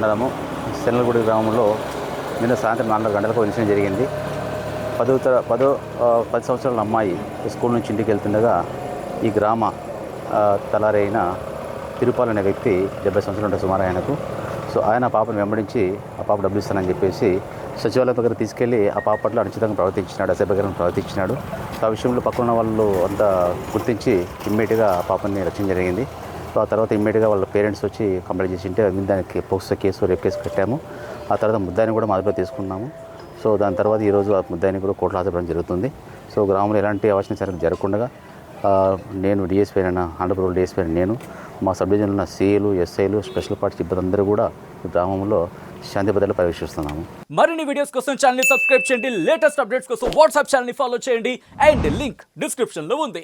మండలము శనలగుడి గ్రామంలో నిన్న సాయంత్రం 4 గంటలకు ఇన్సిడెంట్ జరిగింది. 10 సంవత్సరాల అమ్మాయి స్కూల్ నుంచి ఇంటికి వెళ్తుండగా ఈ గ్రామ తలారి అయిన తిరుపాల్ అనే వ్యక్తి 70 సంవత్సరాలు ఉంటాయి సుమారు ఆయనకు. సో ఆయన పాపను వెంబడించి ఆ పాప డబ్బులు ఇస్తానని చెప్పేసి సచివాలయం దగ్గర తీసుకెళ్ళి ఆ పాప పట్ల అనుచితంగా ప్రవర్తించినాడు, అసభ్యకరంగా ప్రవర్తించినాడు. సో ఆ విషయంలో పక్కన వాళ్ళు అంతా గుర్తించి ఇమ్మీడియట్గా ఆ పాపని రక్షణ జరిగింది. సో ఆ తర్వాత ఇమ్మీడియట్గా వాళ్ళ పేరెంట్స్ వచ్చి కంప్లైంట్ చేసి ఉంటే దానికి పోక్సో కేసు, రేప్ కేసు కట్టాము. ఆ తర్వాత ముద్దాయిని కూడా అదుపులో తీసుకున్నాము. సో దాని తర్వాత ఈరోజు ఆ ముద్దాయిని కూడా కోర్టులో హాజరుపడడం జరుగుతుంది. సో గ్రామంలో ఎలాంటి అవాంఛనీయ జరగకుండా నేను డిఎస్పీ అయిన ఆంధ్రప్రదేశ్ డిఎస్పీ అయిన నేను, మా సబ్ డివిజన్లో ఉన్న సీఏలు, ఎస్ఐలు, స్పెషల్ పార్టీ సిబ్బంది అందరూ కూడా గ్రామంలో శాంతి భద్రతలు పర్యవేక్షిస్తున్నాము. మరిన్ని వీడియోస్ కోసం ఛానల్ ని సబ్స్క్రైబ్ చేయండి, లేటెస్ట్ అప్డేట్స్ కోసం వాట్సాప్ ఛానల్ ని ఫాలో చేయండి అండ్ లింక్ డిస్క్రిప్షన్ లో ఉంది.